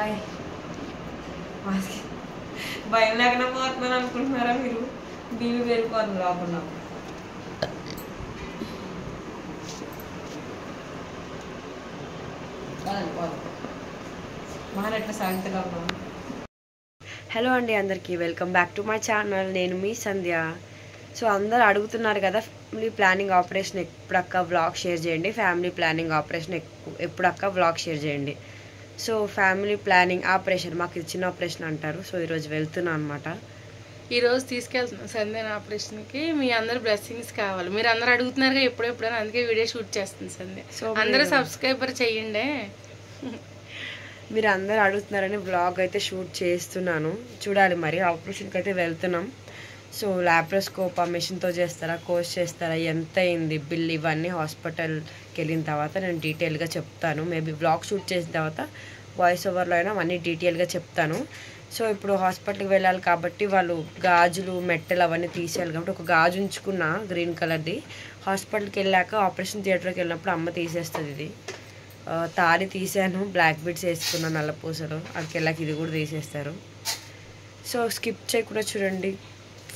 Hi భయం లేకుండా పోతున్నాను అనుకుంటున్నారా మీరు? బీబీ పెరిగిపోతుంది లోపల. మహానట్ల సాగితగా ఉన్నాం. హలో అండి అందరికీ, welcome back to my channel. నేను మీ సంధ్య. సో అందరు అడుగుతున్నారు కదా, ఫ్యామిలీ ప్లానింగ్ ఆపరేషన్ ఎప్పుడక్క వ్లాగ్ షేర్ చేయండి, ఫ్యామిలీ ప్లానింగ్ ఆపరేషన్ ఎప్పుడక్క వ్లాగ్ షేర్ చేయండి. సో ఫ్యామిలీ ప్లానింగ్ ఆపరేషన్ మాకు ఇచ్చిన ఆపరేషన్ అంటారు. సో ఈరోజు వెళ్తున్నాను అనమాట. ఈరోజు తీసుకెళ్తున్నాం సంధ్య ఆపరేషన్కి. మీ అందరు బ్లెస్సింగ్స్ కావాలి. మీరు అందరు అడుగుతున్నారుగా ఎప్పుడెప్పుడైనా, అందుకే వీడియో షూట్ చేస్తుంది సంధ్య. సో అందరూ సబ్స్క్రైబర్ చెయ్యండి. మీరు అందరు అడుగుతున్నారని వ్లాగ్ అయితే షూట్ చేస్తున్నాను. చూడాలి మరి, ఆపరేషన్కి అయితే వెళ్తున్నాం. సో ల్యాప్రోస్కోప్ ఆ మెషిన్తో చేస్తారా, కోర్స్ చేస్తారా, ఎంత అయింది బిల్, ఇవన్నీ హాస్పిటల్కి వెళ్ళిన తర్వాత నేను డీటెయిల్గా చెప్తాను. మేబీ వ్లాగ్ షూట్ చేసిన తర్వాత వాయిస్ ఓవర్లో అయినా అవన్నీ డీటెయిల్గా చెప్తాను. సో ఇప్పుడు హాస్పిటల్కి వెళ్ళాలి కాబట్టి వాళ్ళు గాజులు మెట్టెలు అవన్నీ తీసేయాలి కాబట్టి ఒక గాజు ఉంచుకున్న గ్రీన్ కలర్ది. హాస్పిటల్కి వెళ్ళాక ఆపరేషన్ థియేటర్కి వెళ్ళినప్పుడు అమ్మ తీసేస్తుంది. ఇది తాళి తీసాను, బ్లాక్ బీడ్స్ వేసుకున్నాను నల్ల పూసలు. అక్కడికి వెళ్ళాక ఇది కూడా తీసేస్తారు. సో స్కిప్ చేయకుండా చూడండి.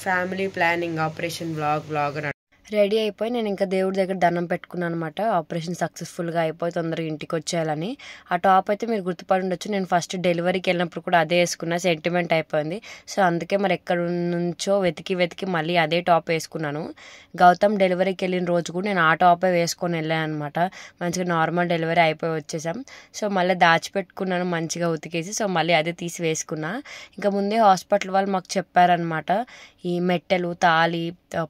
Family planning operation vlog ready అయిపోయి నేను ఇంకా దేవుడి దగ్గర దండం పెట్టుకున్నాను అనమాట. ఆపరేషన్ సక్సెస్ఫుల్గా అయిపోయి తొందరగా ఇంటికి వచ్చేయాలని. ఆ టాప్ అయితే మీరు గుర్తుపడి ఉండొచ్చు, నేను ఫస్ట్ డెలివరీకి వెళ్ళినప్పుడు కూడా అదే వేసుకున్నా. సెంటిమెంట్ అయిపోయింది. సో అందుకే మరి ఎక్కడ నుంచో వెతికి మళ్ళీ అదే టాప్ వేసుకున్నాను. గౌతమ్ డెలివరీకి వెళ్ళిన రోజు కూడా నేను ఆ టాపే వేసుకొని వెళ్ళాను అనమాట. మంచిగా నార్మల్ డెలివరీ అయిపోయి వచ్చేసాం. సో మళ్ళీ దాచిపెట్టుకున్నాను మంచిగా ఉతికేసి. సో మళ్ళీ అదే తీసి వేసుకున్నా. ఇంకా ముందే హాస్పిటల్ వాళ్ళు మాకు చెప్పారనమాట, ఈ మెట్టెలు, తాళి,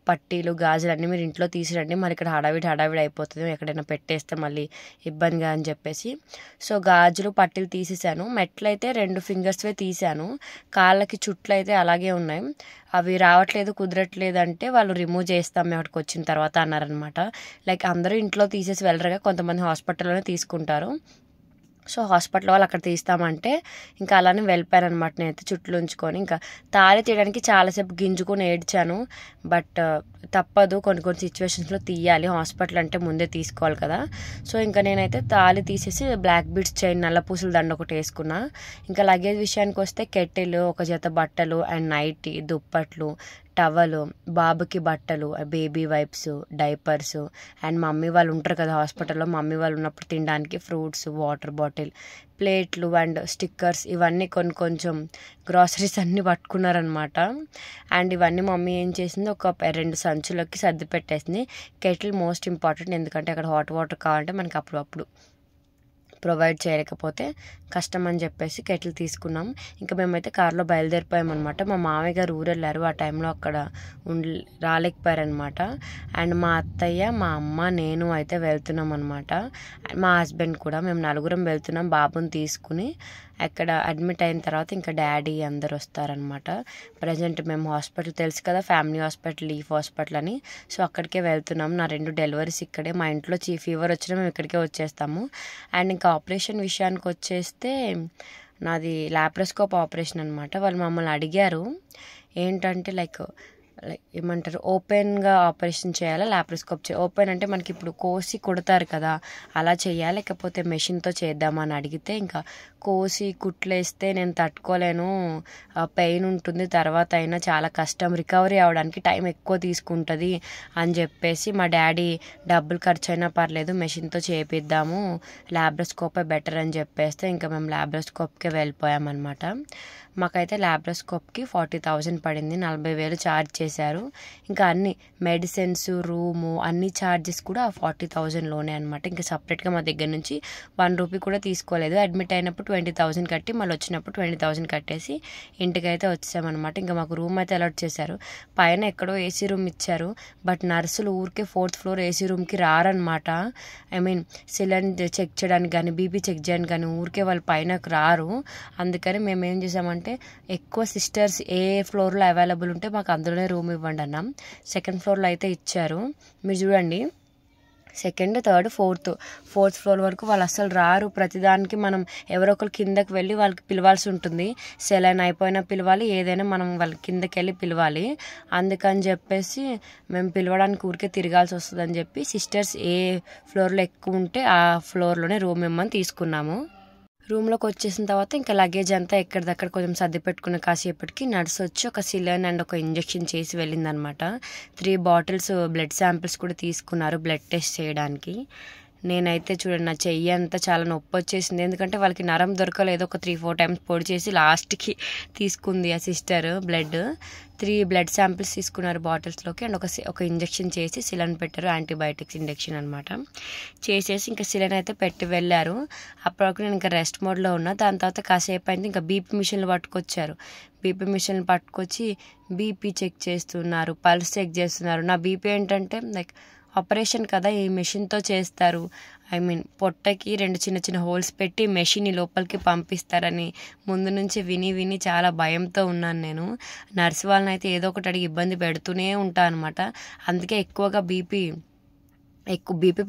పట్టీలు, గాజులు అన్నీ మీరు ఇంట్లో తీసిరండి, మరి ఇక్కడ హడావిడి అయిపోతుంది, ఎక్కడైనా పెట్టేస్తే మళ్ళీ ఇబ్బందిగా అని చెప్పేసి. సో గాజులు పట్టీలు తీసేసాను. మెట్లు అయితే 2 ఫింగర్స్వే తీసాను. కాళ్ళకి చుట్లు అయితే అలాగే ఉన్నాయి. అవి రావట్లేదు, కుదరట్లేదు అంటే వాళ్ళు రిమూవ్ చేస్తాం మేము అక్కడికి వచ్చిన తర్వాత అన్నారనమాట. లైక్ అందరూ ఇంట్లో తీసేసి వెళ్ళరుగా, కొంతమంది హాస్పిటల్లోనే తీసుకుంటారు. సో హాస్పిటల్ వాళ్ళు అక్కడ తీస్తామంటే ఇంకా అలానే వెళ్ళిపోయారనమాట. నేనైతే చుట్టూ ఉంచుకొని ఇంకా తాళి తీయడానికి చాలాసేపు గింజుకొని ఏడ్చాను. బట్ తప్పదు, కొన్ని సిచ్యువేషన్స్లో తీయాలి. హాస్పిటల్ అంటే ముందే తీసుకోవాలి కదా. సో ఇంకా నేనైతే తాళి తీసేసి బ్లాక్ బీడ్స్ చైన్, నల్ల పూసల దండ ఒకటి వేసుకున్నా. ఇంకా లగేజ్ విషయానికి వస్తే కెటిల్, ఒక జత బట్టలు అండ్ నైటీ, దుప్పట్లు, టవలు, బాబుకి బట్టలు, baby wipes, diapers and mummy వాళ్ళు ఉంటారు కదా హాస్పిటల్లో, మమ్మీ వాళ్ళు ఉన్నప్పుడు తినడానికి ఫ్రూట్స్, వాటర్ బాటిల్, ప్లేట్లు అండ్ స్టిక్కర్స్, ఇవన్నీ కొంచెం గ్రాసరీస్ అన్నీ పట్టుకున్నారనమాట. అండ్ ఇవన్నీ మమ్మీ ఏం చేసింది, ఒక 2 సంచులకి సర్ది పెట్టేసింది. కెటిల్ మోస్ట్ ఇంపార్టెంట్, ఎందుకంటే అక్కడ హాట్ వాటర్ కావాలంటే మనకి అప్పుడు ప్రొవైడ్ చేయలేకపోతే కష్టం అని చెప్పేసి కెటిల్ తీసుకున్నాం. ఇంకా మేమైతే కార్లో బయలుదేరిపోయామన్నమాట. మా మామయ్య గారు ఊరు వెళ్ళారు, ఆ టైంలో అక్కడ రాలేకపోయారనమాట. అండ్ మా అత్తయ్య, మా అమ్మ, నేను అయితే వెళ్తున్నాం అనమాట. మా హస్బెండ్ కూడా, మేము 4 వెళ్తున్నాం బాబుని తీసుకుని. అక్కడ అడ్మిట్ అయిన తర్వాత ఇంకా డాడీ అందరు వస్తారనమాట. ప్రజెంట్ మేము హాస్పిటల్ తెలుసు కదా, ఫ్యామిలీ హాస్పిటల్, లీఫ్ హాస్పిటల్ అని. సో అక్కడికే వెళ్తున్నాం. నా 2 డెలివరీస్ ఇక్కడే. మా ఇంట్లో ఫీవర్ వచ్చినా మేము ఇక్కడికే వచ్చేస్తాము. అండ్ ఇంకా ఆపరేషన్ విషయానికి వచ్చేస్తే నాది ల్యాప్రోస్కోప్ ఆపరేషన్ అనమాట. వాళ్ళు మమ్మల్ని అడిగారు ఏంటంటే లైక్ ఏమంటారు, ఓపెన్గా ఆపరేషన్ చేయాలా, ల్యాప్రోస్కోప్ ఓపెన్ అంటే మనకి ఇప్పుడు కోసి కుడతారు కదా అలా చేయాలి, లేకపోతే మెషిన్తో చేద్దామని అడిగితే ఇంకా కోసి కుట్లేస్తే నేను తట్టుకోలేను, పెయిన్ ఉంటుంది, తర్వాత అయినా చాలా కష్టం, రికవరీ అవ్వడానికి టైం ఎక్కువ తీసుకుంటుంది అని చెప్పేసి మా డాడీ డబ్బులు ఖర్చు అయినా పర్లేదు మెషిన్తో చేపిద్దాము, ల్యాప్రోస్కోపే బెటర్ అని చెప్పేస్తే ఇంకా మేము ల్యాప్రోస్కోప్కే వెళ్ళిపోయామన్నమాట. మాకైతే ల్యాప్రోస్కోప్కి 40,000 పడింది, 40,000 ఛార్జ్ చేశారు. ఇంకా అన్ని మెడిసిన్స్, రూము, అన్ని ఛార్జెస్ కూడా 40,000లోనే అనమాట. ఇంకా సపరేట్గా మా దగ్గర నుంచి 1 రూపీ కూడా తీసుకోలేదు. అడ్మిట్ అయినప్పుడు 20,000 కట్టి, మళ్ళీ వచ్చినప్పుడు 20,000 కట్టేసి ఇంటికైతే వచ్చామన్నమాట. ఇంకా మాకు రూమ్ అయితే అలాట్ చేశారు. పైన ఎక్కడో ఏసీ రూమ్ ఇచ్చారు, బట్ నర్సులు ఊరికే 4th ఫ్లోర్ ఏసీ రూమ్కి రారనమాట. ఐ మీన్ సిలిండర్ చెక్ చేయడానికి కానీ, బీపీ చెక్ చేయడానికి కానీ ఊరికే వాళ్ళు పైనకు రారు. అందుకని మేము ఏం చేసామంటే ఎక్కువ సిస్టర్స్ ఏ ఫ్లోర్లో అవైలబుల్ ఉంటే మాకు అందులోనే రూమ్ ఇవ్వండి అన్నాం. 2nd ఫ్లోర్లో అయితే ఇచ్చారు. మీరు చూడండి, 2nd, 3rd, 4th ఫ్లోర్ వరకు వాళ్ళు అసలు రారు. ప్రతిదానికి మనం ఎవరో ఒకరు కిందకి వెళ్ళి వాళ్ళకి పిలవాల్సి ఉంటుంది. సెలైన్ అయిపోయినా పిలవాలి, ఏదైనా మనం వాళ్ళ కిందకి వెళ్ళి పిలవాలి. అందుకని చెప్పేసి మేము పిలవడానికి ఊరికే తిరగాల్సి వస్తుందని చెప్పి సిస్టర్స్ ఏ ఫ్లోర్లో ఎక్కువ ఉంటే ఆ ఫ్లోర్లోనే రూమ్ ఇమ్మని తీసుకున్నాము. రూమ్లోకి వచ్చేసిన తర్వాత ఇంకా లగేజ్ అంతా ఎక్కడిదక్కడ కొంచెం సర్ది పెట్టుకున్న కాసేపటికి నర్స్ వచ్చి ఒక సిలైన్ అండ్ ఒక ఇంజెక్షన్ చేసి వెళ్ళిందనమాట. 3 బాటిల్స్ బ్లడ్ శాంపిల్స్ కూడా తీసుకున్నారు బ్లడ్ టెస్ట్ చేయడానికి. నేనైతే చూడండి నా చెయ్యి అంతా చాలా నొప్పి వచ్చేసింది, ఎందుకంటే వాళ్ళకి నరం దొరకలేదు. ఒక 3-4 టైమ్స్ పొడి చేసి లాస్ట్కి తీసుకుంది ఆ సిస్టర్ బ్లడ్. 3 బ్లడ్ శాంపిల్స్ తీసుకున్నారు బాటిల్స్లోకి అండ్ ఒక ఇంజెక్షన్ చేసి సిలైన్ పెట్టారు, యాంటీబయాటిక్స్ ఇంజెక్షన్ అనమాట. చేసేసి ఇంకా సిలైన్ అయితే పెట్టి వెళ్ళారు. అప్పటివరకు నేను ఇంకా రెస్ట్ మోడ్లో ఉన్నా. దాని తర్వాత కాసేపు అయింది ఇంకా బీపీ మిషన్లు పట్టుకొచ్చారు. బీపీ మిషన్లు పట్టుకొచ్చి బీపీ చెక్ చేస్తున్నారు, పల్స్ చెక్ చేస్తున్నారు. నా బీపీ ఏంటంటే లైక్ ఆపరేషన్ కదా, ఈ మెషిన్తో చేస్తారు. పొట్టకి 2 చిన్న చిన్న హోల్స్ పెట్టి మెషిన్ని లోపలికి పంపిస్తారని ముందు నుంచి విని చాలా భయంతో ఉన్నాను నేను. నర్స్ వాళ్ళని అయితే ఏదో ఒకటి అడిగి ఇబ్బంది పెడుతూనే ఉంటాను అనమాట. అందుకే ఎక్కువ బీపీ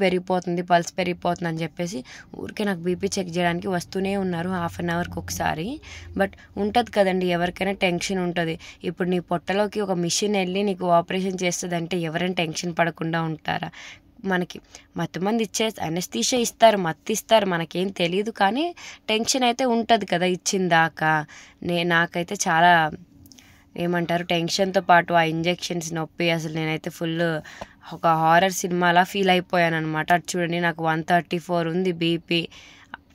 పెరిగిపోతుంది, పల్స్ పెరిగిపోతుంది అని చెప్పేసి ఊరికే నాకు బీపీ చెక్ చేయడానికి వస్తూనే ఉన్నారు 1/2 అవర్కి ఒకసారి. బట్ ఉంటుంది కదండి, ఎవరికైనా టెన్షన్ ఉంటుంది. ఇప్పుడు నీ పొట్టలోకి ఒక మిషన్ వెళ్ళి నీకు ఆపరేషన్ చేస్తుంది అంటే ఎవరైనా టెన్షన్ పడకుండా ఉంటారా? మనకి మత్తుమంది అనెస్థీషియా ఇస్తారు, మత్తు ఇస్తారు, మనకేం తెలియదు, కానీ టెన్షన్ అయితే ఉంటుంది కదా ఇచ్చిన దాకా. నాకైతే చాలా ఏమంటారు టెన్షన్తో పాటు ఆ ఇంజెక్షన్స్ నొప్పి అసలు నేనైతే ఫుల్ ఒక హారర్ సినిమాలా ఫీల్ అయిపోయాను అనమాట. అటు చూడండి నాకు 134 ఉంది బీపీ,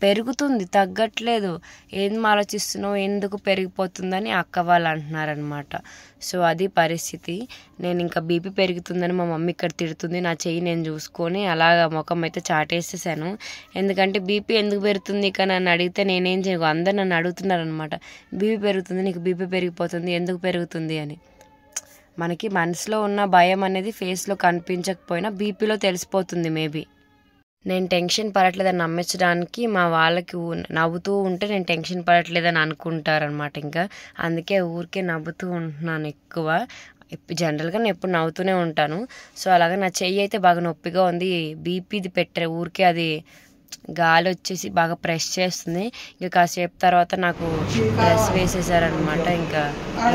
పెరుగుతుంది తగ్గట్లేదు. ఏం ఆలోచిస్తున్నావు, ఎందుకు పెరిగిపోతుందని అక్క వాళ్ళు అంటున్నారనమాట. సో అది పరిస్థితి. నేను ఇంకా బీపీ పెరుగుతుందని మా మమ్మీ ఇక్కడ తిడుతుంది. నా చెయ్యి నేను చూసుకొని అలాగా ముఖం అయితే చాటేసేసాను. ఎందుకంటే బీపీ ఎందుకు పెరుగుతుంది ఇక నన్ను అడిగితే నేనేం చేయను. అందరు నన్ను అడుగుతున్నారనమాట, బీపీ పెరుగుతుంది, నీకు బీపీ పెరిగిపోతుంది, ఎందుకు పెరుగుతుంది అని. మనకి మనసులో ఉన్న భయం అనేది ఫేస్లో కనిపించకపోయినా బీపీలో తెలిసిపోతుంది మేబీ. నేను టెన్షన్ పడట్లేదని నమ్మించడానికి మా వాళ్ళకి నవ్వుతూ ఉంటే నేను టెన్షన్ పడట్లేదని అనుకుంటారనమాట. ఇంకా అందుకే ఊరికే నవ్వుతూ ఉంటున్నాను ఎక్కువ. జనరల్గా నేను ఎప్పుడు నవ్వుతూనే ఉంటాను. సో అలాగే నా చెయ్యి అయితే బాగా నొప్పిగా ఉంది. బీపీది పెట్టారు ఊరికే, అది గాలి వచ్చేసి బాగా ప్రెస్ చేస్తుంది. ఇంకా కాసేపు తర్వాత నాకు డ్రెస్ వేసేసారనమాట. ఇంకా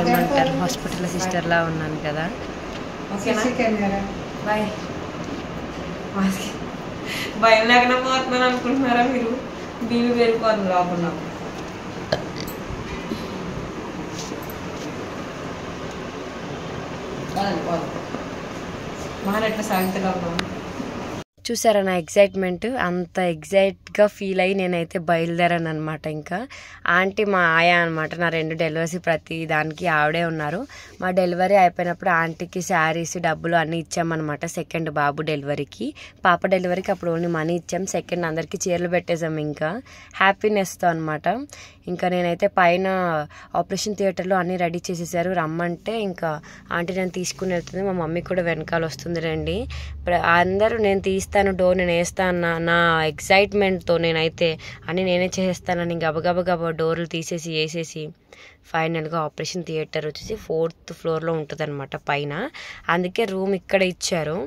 ఏమంటారు హాస్పిటల్ సిస్టర్లా ఉన్నాను కదా. బాయ్. భయం లేకుండా పోతున్నాను అనుకుంటున్నారా మీరు? బీబీ పెరిగిపోతుంది లోపల. మన ఎట్లా సాగుతున్నా చూసారా నా ఎగ్జైట్మెంట్? అంత ఎగ్జైట్గా ఫీల్ అయ్యి నేనైతే బయలుదేరాను అనమాట. ఇంకా ఆంటీ మా ఆయా అనమాట, నా 2 డెలివరీస్ ప్రతి దానికి ఆవిడే ఉన్నారు. మా డెలివరీ అయిపోయినప్పుడు ఆంటీకి శారీస్ డబ్బులు అన్నీ ఇచ్చామన్నమాట. సెకండ్ బాబు డెలివరీకి, పాప డెలివరీకి అప్పుడు ఓన్లీ మనీ ఇచ్చాం. సెకండ్ అందరికీ చీరలు పెట్టేసాం ఇంకా హ్యాపీనెస్తో అనమాట. ఇంకా నేనైతే పైన ఆపరేషన్ థియేటర్లో అన్నీ రెడీ చేసేసారు, రమ్మంటే ఇంకా ఆంటీ నేను తీసుకుని వెళ్తుంది. మా మమ్మీ కూడా వెనకాల వస్తుంది రండి. అందరూ నేను తీస్తాను, డోర్ నేను వేస్తాను నా ఎగ్జైట్మెంట్తో నేనైతే అని నేనే చేసేస్తానని గబగబా డోర్లు తీసేసి వేసేసి ఫైనల్గా ఆపరేషన్ థియేటర్ వచ్చేసి 4th ఫ్లోర్లో ఉంటుంది అనమాట పైన. అందుకే రూమ్ ఇక్కడ ఇచ్చారు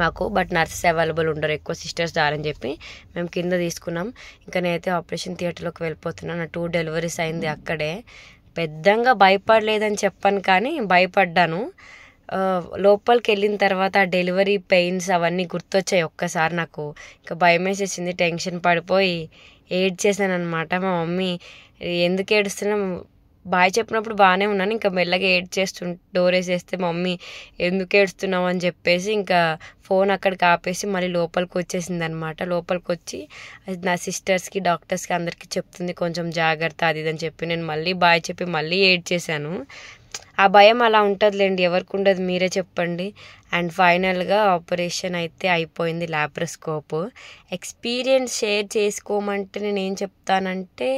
మాకు. బట్ నర్సెస్ అవైలబుల్ ఉండరు, ఎక్కువ సిస్టర్స్ దారని చెప్పి మేము కింద తీసుకున్నాం. ఇంకా నేనైతే ఆపరేషన్ థియేటర్లోకి వెళ్ళిపోతున్నాను. నా 2 డెలివరీస్ అయింది అక్కడే. పెద్దంగా భయపడలేదని చెప్పాను కానీ భయపడ్డాను. లోపలికి వెళ్ళిన తర్వాత ఆ డెలివరీ పెయిన్స్ అవన్నీ గుర్తొచ్చాయి ఒక్కసారి. నాకు ఇంకా భయం వేసేసింది, టెన్షన్ పడిపోయి ఏడ్చేసాను అనమాట. మా మమ్మీ ఎందుకు ఏడుస్తున్నా, బాయ్ చెప్పినప్పుడు బాగానే ఉన్నాను, ఇంకా మెల్లగా డోర్ వేసేస్తే మమ్మీ ఎందుకు ఏడుస్తున్నావు అని చెప్పేసి ఇంకా ఫోన్ అక్కడికి ఆపేసి మళ్ళీ లోపలికి వచ్చేసింది అనమాట. లోపలికి వచ్చి నా సిస్టర్స్కి డాక్టర్స్కి అందరికీ చెప్తుంది కొంచెం జాగ్రత్త అది ఇదని చెప్పి నేను మళ్ళీ బాయ్ చెప్పి మళ్ళీ ఏడ్చేసాను. ఆ భయం అలా ఉంటుందిలేండి, ఎవరికి ఉండదు మీరే చెప్పండి. అండ్ ఫైనల్గా ఆపరేషన్ అయితే అయిపోయింది. లాప్రోస్కోప్ ఎక్స్పీరియన్స్ షేర్ చేసుకోమంటే నేను ఏం చెప్తానంటే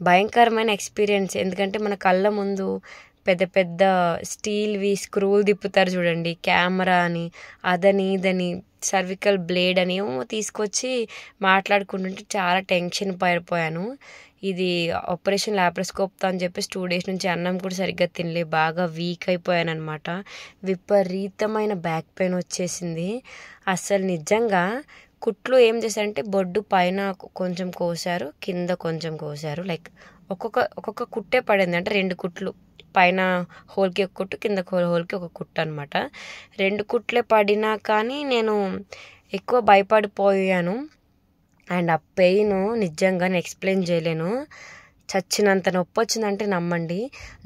భయంకరమైన ఎక్స్పీరియన్స్. ఎందుకంటే మన కళ్ళ ముందు పెద్ద పెద్ద స్టీల్వి స్క్రూలు తిప్పుతారు చూడండి, కెమెరా అని అదని ఇదని సర్వికల్ బ్లేడ్ అని ఏమో తీసుకొచ్చి మాట్లాడుకుంటుంటే చాలా టెన్షన్ పడిపోయాను. ఇది ఆపరేషన్ లాప్రోస్కోప్తో అని చెప్పేసి 2 days నుంచి అన్నం కూడా సరిగ్గా తినలే, బాగా వీక్ అయిపోయాను అనమాట. విపరీతమైన బ్యాక్ పెయిన్ వచ్చేసింది. అసలు నిజంగా కుట్లు ఏం చేశారంటే బొడ్డు పైన కొంచెం కోసారు, కింద కొంచెం కోసారు. లైక్ ఒక్కొక్క కుట్టే పడింది, అంటే 2 కుట్లు, పైన హోల్కి ఒక కుట్టు, కింద హోల్కి ఒక కుట్టు అనమాట. 2 కుట్లే పడినా కానీ నేను ఎక్కువ భయపడిపోయాను. అండ్ ఆ పెయిన్ నిజంగా నేను ఎక్స్ప్లెయిన్ చేయలేను. చచ్చినంత నొప్పి వచ్చిందంటే నమ్మండి.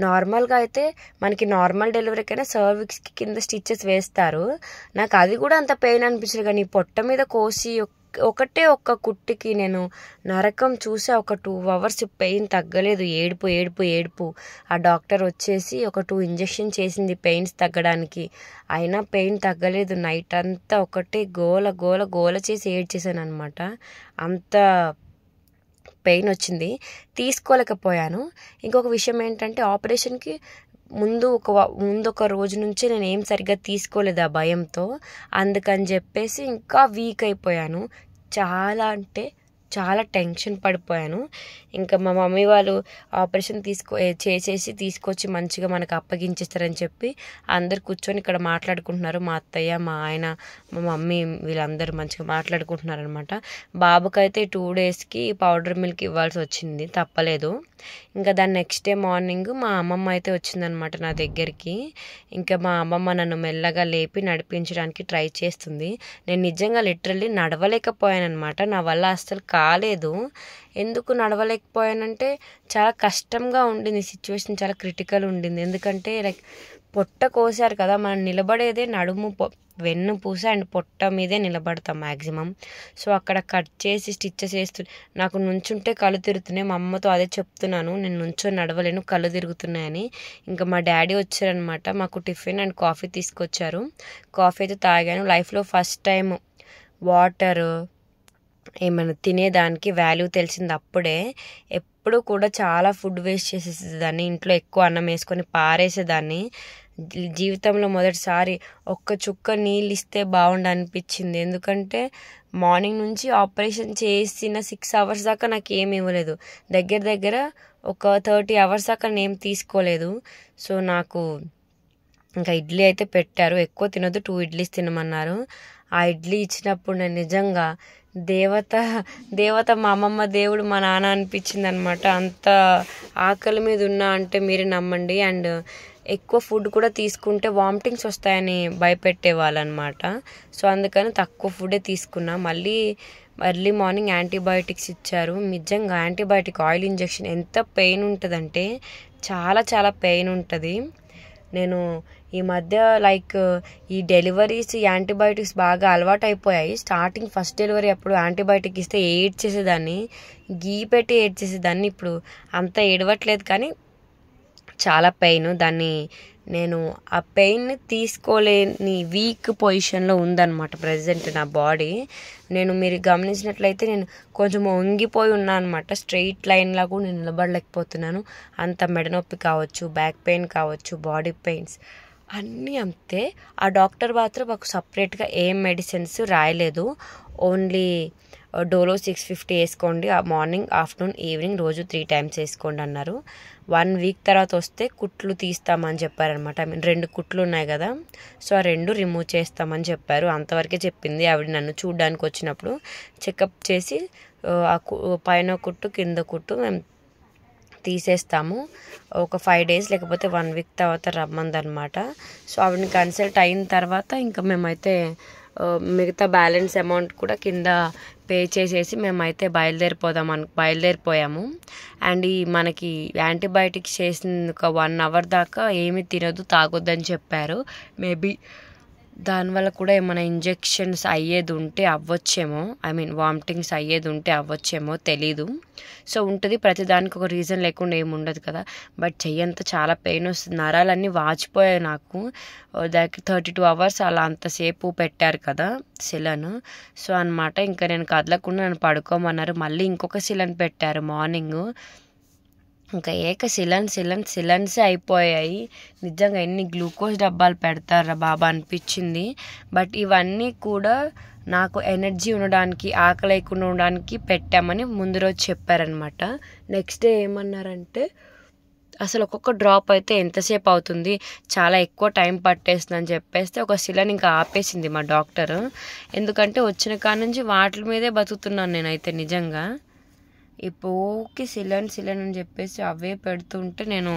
నార్మల్గా అయితే మనకి నార్మల్ డెలివరీకైనా సర్విక్స్కి కింద స్టిచెస్ వేస్తారు. నాకు అది కూడా అంత పెయిన్ అనిపించలేదు, కానీ పొట్ట మీద కోసి ఒకటే ఒక్క కుట్టికి నేను నరకం చూసా. ఒక 2 hours పెయిన్ తగ్గలేదు, ఏడుపు ఏడుపు ఏడుపు. ఆ డాక్టర్ వచ్చేసి ఒక 2 ఇంజెక్షన్ చేసింది పెయిన్స్ తగ్గడానికి, అయినా పెయిన్ తగ్గలేదు. నైట్ అంతా ఒకటే గోల గోల గోల చేసి ఏడ్చేసాను అనమాట. అంత పెయిన్ వచ్చింది, తీసుకోలేకపోయాను. ఇంకొక విషయం ఏంటంటే ఆపరేషన్కి ముందు ఒక రోజు నుంచి నేను ఏం సరిగ్గా తీసుకోలేదు ఆ భయంతో. అందుకని చెప్పేసి ఇంకా వీక్ అయిపోయాను. చాలా అంటే చాలా టెన్షన్ పడిపోయాను. ఇంకా మా మమ్మీ వాళ్ళు ఆపరేషన్ చేసేసి తీసుకొచ్చి మంచిగా మనకు అప్పగించేస్తారని చెప్పి అందరు కూర్చొని ఇక్కడ మాట్లాడుకుంటున్నారు. మా అత్తయ్య, మా ఆయన, మా మమ్మీ వీళ్ళందరూ మంచిగా మాట్లాడుకుంటున్నారు అనమాట. బాబుకైతే 2 daysకి పౌడర్ మిల్క్ ఇవ్వాల్సి వచ్చింది, తప్పలేదు. ఇంకా దాని నెక్స్ట్ డే మార్నింగ్ మా అమ్మమ్మ అయితే వచ్చిందనమాట నా దగ్గరికి. ఇంకా మా అమ్మమ్మ నన్ను మెల్లగా లేపి నడిపించడానికి ట్రై చేస్తుంది. నేను నిజంగా లిటరల్లీ నడవలేకపోయాను అనమాట. నా వల్ల అస్సలు కాలేదు. ఎందుకు నడవలేకపోయానంటే చాలా కష్టంగా ఉండింది, సిచ్యువేషన్ చాలా క్రిటికల్ ఉండింది. ఎందుకంటే లైక్ పొట్ట కోసారు కదా, మనం నిలబడేదే నడుము వెన్ను పూస అండ్ పొట్ట మీదే నిలబడతాం మ్యాక్సిమం. సో అక్కడ కట్ చేసి స్టిచ్చెస్ నాకు నుంచుంటే కళ్ళు తిరుగుతున్నాయి. మా అమ్మతో అదే చెప్తున్నాను, నేను నుంచొని నడవలేను, కళ్ళు తిరుగుతున్నాయని. ఇంకా మా డాడీ వచ్చారనమాట, మాకు టిఫిన్ అండ్ కాఫీ తీసుకొచ్చారు. కాఫీ అయితే తాగాను. లైఫ్లో ఫస్ట్ టైం వాటర్ ఏమైనా తినేదానికి వాల్యూ తెలిసింది అప్పుడే. ఎప్పుడు కూడా చాలా ఫుడ్ వేస్ట్ చేసేసేదాన్ని, ఇంట్లో ఎక్కువ అన్నం వేసుకొని పారేసేదాన్ని. జీవితంలో మొదటిసారి ఒక్క చుక్క నీళ్ళు ఇస్తే బాగుండు అనిపించింది. ఎందుకంటే మార్నింగ్ నుంచి ఆపరేషన్ చేసిన 6 hours దాకా నాకు ఏమి ఇవ్వలేదు, దగ్గర ఒక 30 hours దాకా నేను తీసుకోలేదు. సో నాకు ఇంకా ఇడ్లీ అయితే పెట్టారు, ఎక్కువ తినొద్దు, 2 idlis తినమన్నారు. ఆ ఇడ్లీ ఇచ్చినప్పుడు నేను నిజంగా దేవత మా అమ్మమ్మ దేవుడు మా నాన్న అనిపించింది అనమాట. అంత ఆకలి మీద ఉన్నా అంటే మీరే నమ్మండి. అండ్ ఎక్కువ ఫుడ్ కూడా తీసుకుంటే వామిటింగ్స్ వస్తాయని భయపెట్టేవాళ్ళు అనమాట. సో అందుకని తక్కువ ఫుడే తీసుకున్నా. మళ్ళీ ఎర్లీ మార్నింగ్ యాంటీబయాటిక్స్ ఇచ్చారు. నిజంగా యాంటీబయాటిక్ ఆయిల్ ఇంజెక్షన్ ఎంత పెయిన్ ఉంటుందంటే చాలా చాలా పెయిన్ ఉంటుంది. నేను ఈ మధ్య లైక్ ఈ డెలివరీస్ యాంటీబయాటిక్స్ బాగా అలవాటు అయిపోయాయి. స్టార్టింగ్ ఫస్ట్ డెలివరీ అప్పుడు యాంటీబయాటిక్ ఇస్తే ఏడ్చేసేదాన్ని, గీ పెట్టి ఏడ్చేసేదాన్ని. ఇప్పుడు అంత ఏడవట్లేదు, కానీ చాలా పెయిన్. దాన్ని నేను ఆ పెయిన్ని తీసుకోలేని వీక్ పొజిషన్లో ఉందన్నమాట ప్రజెంట్ నా బాడీ. మీరు గమనించినట్లయితే నేను కొంచెం వంగిపోయి ఉన్నాను అనమాట. స్ట్రెయిట్ లైన్లా కూడా నేను నిలబడలేకపోతున్నాను. అంత మెడనొప్పి కావచ్చు, బ్యాక్ పెయిన్ కావచ్చు, బాడీ పెయిన్స్ అన్నీ అంతే. ఆ డాక్టర్ మాత్రం మాకు సపరేట్గా ఏం మెడిసిన్స్ రాయలేదు. ఓన్లీ డోలో 650 వేసుకోండి, మార్నింగ్, ఆఫ్టర్నూన్, ఈవినింగ్ రోజు 3 times వేసుకోండి అన్నారు. 1 week తర్వాత వస్తే కుట్లు తీస్తామని చెప్పారనమాట. 2 కుట్లు ఉన్నాయి కదా, సో ఆ 2 రిమూవ్ చేస్తామని చెప్పారు. అంతవరకే చెప్పింది ఆవిడ. నన్ను చూడడానికి వచ్చినప్పుడు చెకప్ చేసి పైన కుట్టు కింద కుట్టు మేము తీసేస్తాము, ఒక 5 days లేకపోతే 1 week తర్వాత రమ్మందనమాట. సో ఆవిడని కన్సల్ట్ అయిన తర్వాత ఇంకా మిగతా బ్యాలెన్స్ అమౌంట్ కూడా కింద పే చేసేసి మేమైతే బయలుదేరిపోయాము. అండ్ మనకి యాంటీబయాటిక్స్ చేసిన ఒక 1 hour దాకా ఏమీ తినొద్దు, తాగొద్దని చెప్పారు. మేబీ దానివల్ల కూడా ఏమైనా ఇంజెక్షన్స్ అయ్యేది ఉంటే అవ్వచ్చేమో, వామిటింగ్స్ అయ్యేది ఉంటే అవ్వచ్చేమో, తెలీదు. సో ఉంటుంది, ప్రతిదానికి ఒక రీజన్ లేకుండా ఏమి ఉండదు కదా. బట్ చెయ్యంతా చాలా పెయిన్ వస్తుంది, నరాలన్నీ వాచిపోయాయి నాకు. దానికి 32 hours అలా అంతసేపు పెట్టారు కదా సిలన్. సో అనమాట, ఇంకా నేను కదలకుండా నన్ను పడుకోమన్నారు. మళ్ళీ ఇంకొక సిలన్ పెట్టారు మార్నింగ్. ఇంకా సిలన్సే అయిపోయాయి. నిజంగా ఎన్ని గ్లూకోజ్ డబ్బాలు పెడతారా బాబా అనిపించింది. బట్ ఇవన్నీ కూడా నాకు ఎనర్జీ ఉండడానికి, ఆకలి లేకుండా ఉండడానికి పెట్టామని ముందు రోజు చెప్పారనమాట. నెక్స్ట్ డే ఏమన్నారంటే అసలు ఒక్కొక్క డ్రాప్ అయితే ఎంతసేపు అవుతుంది, చాలా ఎక్కువ టైం పట్టేస్తుంది అని చెప్పేస్తే ఒక సిలన్ ఇంకా ఆపేసింది మా డాక్టర్. ఎందుకంటే వచ్చిన కాడ నుంచి వాటి మీదే బతుకుతున్నాను నేనైతే నిజంగా. ఇప్పుడు సిలన్ అని చెప్పేసి అవే పెడుతుంటే నేను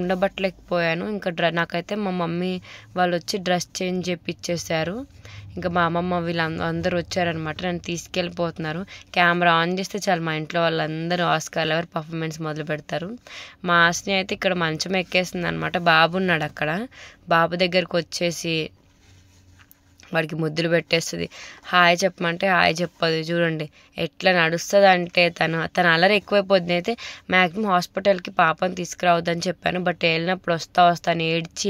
ఉండబట్టలేకపోయాను. ఇంకా నాకైతే మా మమ్మీ వాళ్ళు వచ్చి డ్రెస్ చేంజ్ చేపిచ్చేసారు. ఇంకా మా అమ్మమ్మ వీళ్ళందరూ వచ్చారనమాట, నన్ను తీసుకెళ్ళిపోతున్నారు. కెమెరా ఆన్ చేస్తే చాలు మా ఇంట్లో వాళ్ళందరూ ఆస్కార్ ఎవరు పర్ఫార్మెన్స్ మొదలు పెడతారు. మా ఆస్ని అయితే ఇక్కడ మంచం ఎక్కేస్తుంది అనమాట. బాబు ఉన్నాడు అక్కడ. బాబు దగ్గరకు వచ్చేసి వాడికి ముద్దులు పెట్టేస్తుంది. హాయ్ చెప్పమంటే హాయ్ చెప్పదు. చూడండి ఎట్లా నడుస్తుంది అంటే తన అల్లరి ఎక్కువైపోతుంది. అయితే మ్యాక్సిమం హాస్పిటల్కి పాపని తీసుకురావద్దని చెప్పాను, బట్ వెళ్ళినప్పుడు వస్తాను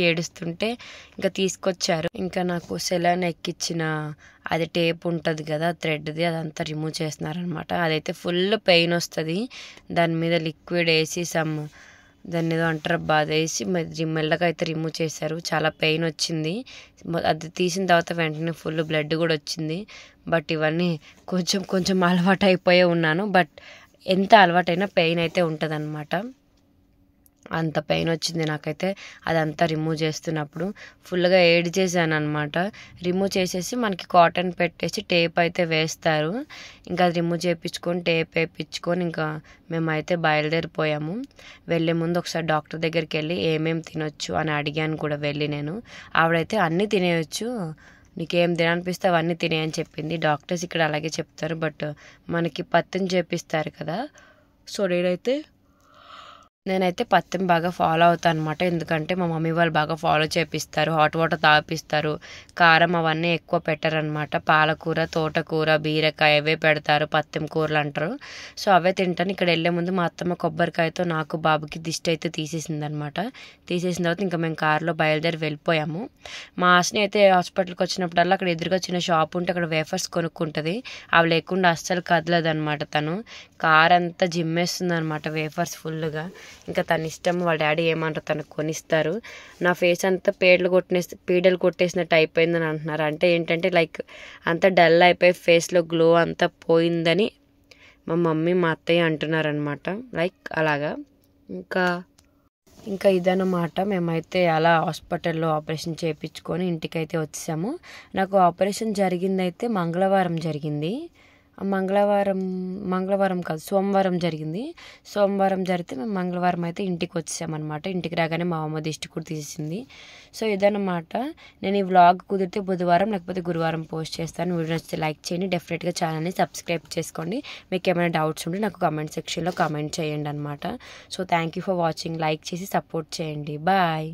ఏడుస్తుంటే ఇంకా తీసుకొచ్చారు. ఇంకా నాకు సెలైన్ ఎక్కించిన అది టేప్ ఉంటుంది కదా థ్రెడ్ది, అదంతా రిమూవ్ చేస్తున్నారనమాట. అదైతే ఫుల్ పెయిన్ వస్తుంది. దాని మీద లిక్విడ్ వేసి దాన్ని ఏదో అంటారు బాధేసి మెల్లగా అయితే రిమూవ్ చేశారు. చాలా పెయిన్ వచ్చింది. అది తీసిన తర్వాత వెంటనే ఫుల్ బ్లడ్ కూడా వచ్చింది. బట్ ఇవన్నీ కొంచెం అలవాటు అయిపోయే ఉన్నాను. బట్ ఎంత అలవాటైనా పెయిన్ అయితే ఉంటుంది అనమాట. అంత పెయిన్ వచ్చింది నాకైతే అదంతా రిమూవ్ చేస్తున్నప్పుడు. ఫుల్గా చేశాను అనమాట. రిమూవ్ చేసేసి మనకి కాటన్ పెట్టేసి టేప్ అయితే వేస్తారు. ఇంకా అది రిమూవ్ చేయించుకొని టేప్ వేయించుకొని ఇంకా మేమైతే బయలుదేరిపోయాము. వెళ్ళే ముందు ఒకసారి డాక్టర్ దగ్గరికి వెళ్ళి ఏమేమి తినొచ్చు అని అడిగాను కూడా వెళ్ళి నేను. ఆవిడైతే అన్నీ తినేయచ్చు, నీకేం తిననిపిస్తే అవన్నీ తినేయని చెప్పింది. డాక్టర్స్ ఇక్కడ అలాగే చెప్తారు, బట్ మనకి పత్యం చేపిస్తారు కదా. సో నేనైతే పత్యం బాగా ఫాలో అవుతాను అనమాట. ఎందుకంటే మా మమ్మీ వాళ్ళు బాగా ఫాలో చేపిస్తారు. హాట్ వాటర్ తాపిస్తారు. కారం అవన్నీ ఎక్కువ పెట్టారనమాట. పాలకూర, తోటకూర, బీరకాయ అవే పెడతారు, పత్యం కూరలు అంటారు. సో అవే తింటాను. ఇక్కడ వెళ్ళే ముందు మా అత్తమ్మ కొబ్బరికాయతో నాకు బాబుకి దిష్టి అయితే తీసేసింది అనమాట. తీసేసిన తర్వాత ఇంకా మేము కారులో బయలుదేరి వెళ్ళిపోయాము. మా ఆశని అయితే హాస్పిటల్కి వచ్చినప్పుడల్లా అక్కడ ఎదురుగా చిన్న షాప్ ఉంటే అక్కడ వేఫర్స్ కొనుక్కుంటుంది. అవి లేకుండా అస్సలు కదలదు అనమాట. తను కార్ అంతా జిమ్మేస్తుంది అనమాట వేఫర్స్ ఫుల్గా. ఇంకా తన ఇష్టం, వాళ్ళ డాడీ ఏమంటారు తనకు కొనిస్తారు. నా ఫేస్ అంతా పీడలు కొట్టేసినట్టు అయిపోయిందని అంటున్నారు. అంటే ఏంటంటే లైక్ అంతా డల్ అయిపోయి ఫేస్లో గ్లో అంతా పోయిందని మా మమ్మీ మా అత్తయ్య అంటున్నారనమాట. లైక్ అలాగా ఇంకా ఇదన్నమాట. మేమైతే అలా హాస్పిటల్లో ఆపరేషన్ చేయించుకొని ఇంటికైతే వచ్చాము. నాకు ఆపరేషన్ జరిగిందైతే మంగళవారం జరిగింది. మంగళవారం కాదు, సోమవారం జరిగింది. సోమవారం జరిగితే మేము మంగళవారం అయితే ఇంటికి వచ్చామన్నమాట. ఇంటికి రాగానే మా అమ్మ దిష్టి కూడా తీసింది. సో ఇదన్నమాట. నేను ఈ వ్లాగ్ కుదిరితే బుధవారం లేకపోతే గురువారం పోస్ట్ చేస్తాను. వీడియో నచ్చితే లైక్ చేయండి. డెఫినెట్గా ఛానల్ని సబ్స్క్రైబ్ చేసుకోండి. మీకు ఏమైనా డౌట్స్ ఉంటే నాకు కామెంట్ సెక్షన్లో కామెంట్ చేయండి అనమాట. So thank you for watching. Like చేసి సపోర్ట్ చేయండి. బాయ్.